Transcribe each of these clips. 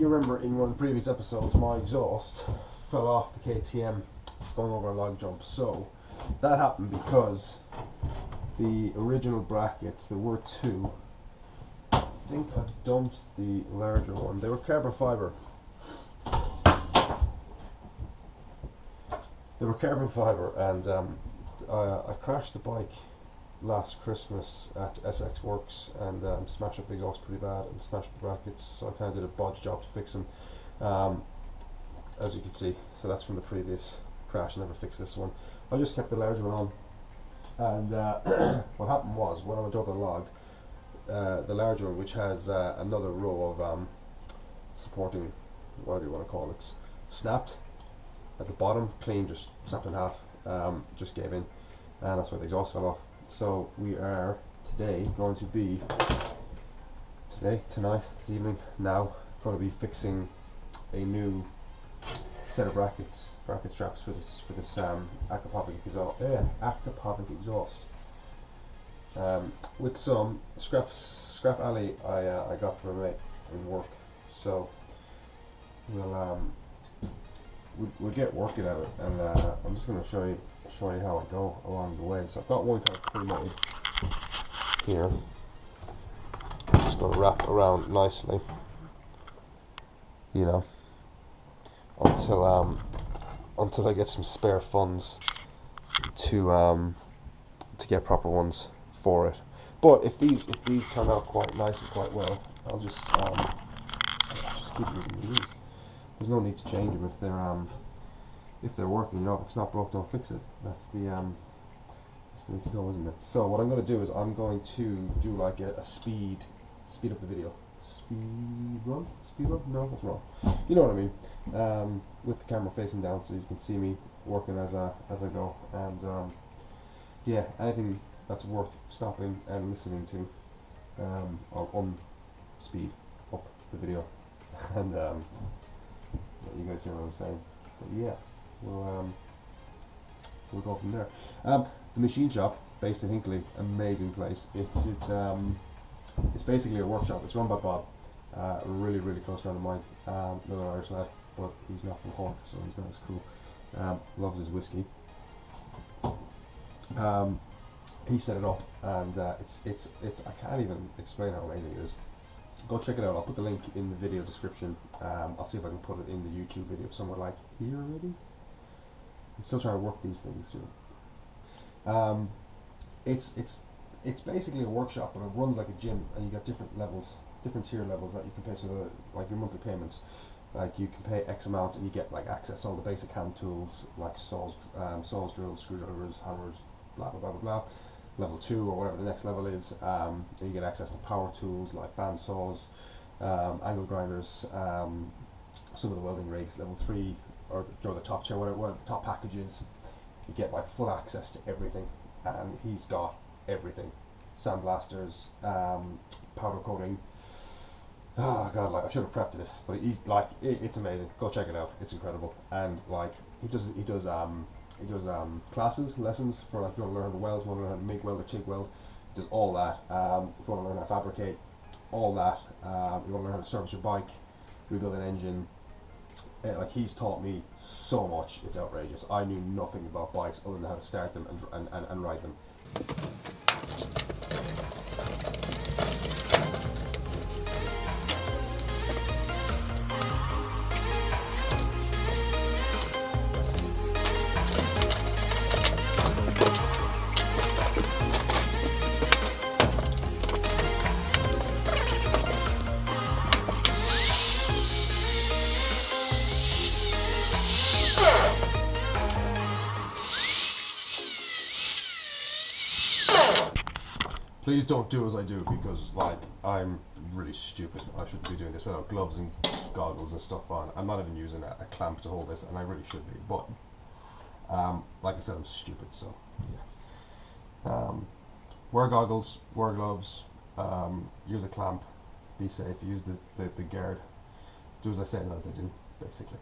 you remember in one of the previous episodes, my exhaust fell off the KTM going over a log jump. So that happened because the original brackets, there were two. I think I've dumped the larger one. They were carbon fibre. They were carbon fibre, and I crashed the bike last Christmas at SX Works and smashed up the exhaust pretty bad and smashed the brackets, so I kind of did a bodge job to fix them, as you can see. So that's from the previous crash. I never fixed this one. I just kept the larger one on, and what happened was, when I went over the log, the larger one, which has another row of supporting, what do you want to call it, snapped at the bottom, clean, just snapped in half, just gave in, and that's why the exhaust fell off. So we are today going to be, tonight, this evening, now, going to be fixing a new set of bracket straps for this Aquapovic exhaust, with some scrap alley I got from a mate in work. So we'll get working at it, and I'm just going to show you how I go along the way. So I've got one kind of pre-made here. I'm just going to wrap around nicely, you know, until I get some spare funds to get proper ones for it. But if these turn out quite nice and quite well, I'll just keep using these. There's no need to change them if they're working. You know, if it's not broke, don't fix it. That's the way to go, isn't it? So what I'm going to do is I'm going to do like a speed up the video. Speed run? No, that's wrong. You know what I mean. With the camera facing down, so you can see me working as I go. And yeah, anything that's worth stopping and listening to, I'll speed up the video, and let you guys hear what I'm saying. But yeah, we'll go from there. The machine shop, based in Hinckley, amazing place. It's basically a workshop. It's run by Bob, a really close friend of mine, another Irish lad, but he's not from Cork, so he's not as cool. Loves his whiskey. He set it up, and it's I can't even explain how amazing it is. Go check it out. I'll put the link in the video description. I'll see if I can put it in the YouTube video somewhere like here maybe. I'm still trying to work these things, you know. It's basically a workshop, but it runs like a gym, and you got different levels, different tier levels that you can pay. So like your monthly payments, like you can pay X amount and you get like access to all the basic hand tools like saws, drills, screwdrivers, hammers, blah blah blah blah blah. Level 2 or whatever the next level is, and you get access to power tools like band saws, angle grinders, some of the welding rigs. Level 3, or the top tier, whatever the top packages, you get like full access to everything, and he's got everything: sandblasters, powder coating. Oh god, like I should have prepped this, but he's like, it's amazing. Go check it out; it's incredible. And like he does classes, lessons for like if you want to learn how to weld, if you want to learn how to MIG weld or TIG weld, he does all that. If you want to learn how to fabricate, all that. You want to learn how to service your bike, rebuild an engine. Like he's taught me so much, it's outrageous. I knew nothing about bikes other than how to start them and ride them. Please don't do as I do, because like I'm really stupid. I shouldn't be doing this without gloves and goggles and stuff on. I'm not even using a clamp to hold this, and I really should be. But like I said, I'm stupid. So yeah. Wear goggles, wear gloves, use a clamp, be safe, use the guard. Do as I say, not as I do, basically.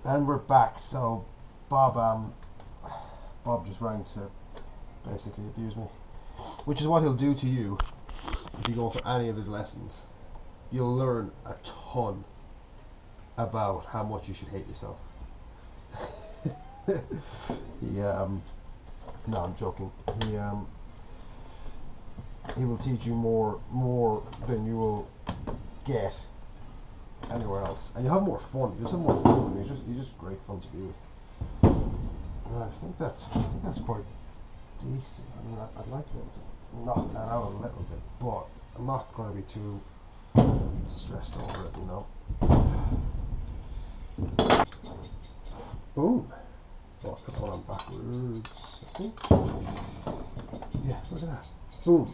And we're back. So Bob just rang to basically abuse me, which is what he'll do to you if you go for any of his lessons. You'll learn a ton about how much you should hate yourself. No, I'm joking. He will teach you more than you will get anywhere else, and you have more fun. You just have more fun. He's just great fun to be with. And I think that's quite decent. I mean, I'd like to be able to knock that out a little bit, but I'm not going to be too stressed over it, you know. Boom. Oh, I'll put that on backwards, I think. Yeah, look at that. Boom.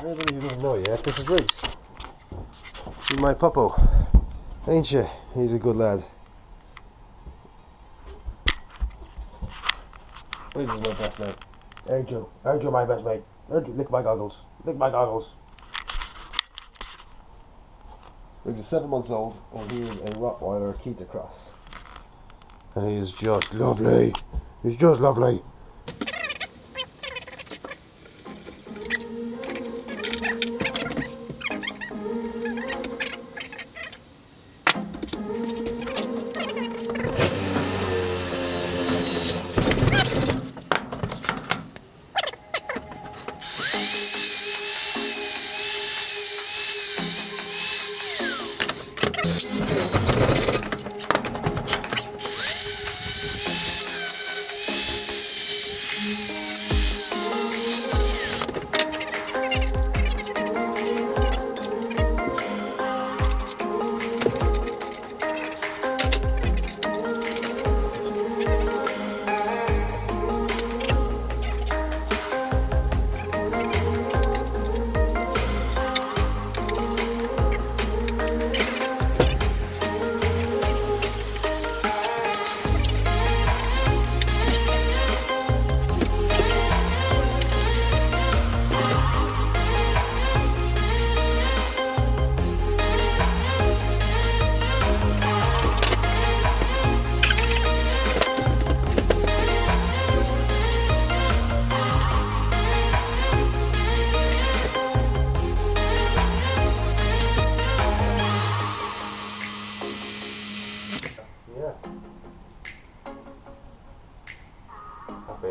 Anybody who doesn't know yet, this is Reese. He's my puppo, ain't you? He's a good lad. Reese is my best mate. Ain't you? Ain't you my best mate? Ain't you? Lick my goggles. Lick my goggles. Reese is 7 months old, and he is a Rottweiler Kita Cross. And he is just lovely. He's just lovely.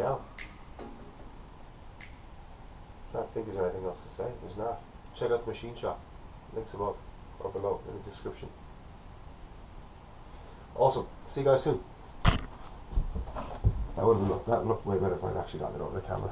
Out. I don't think there's anything else to say. There's not. Check out the machine shop. Links above or below in the description. Awesome. See you guys soon. That would look way better if I'd actually gotten it over the camera.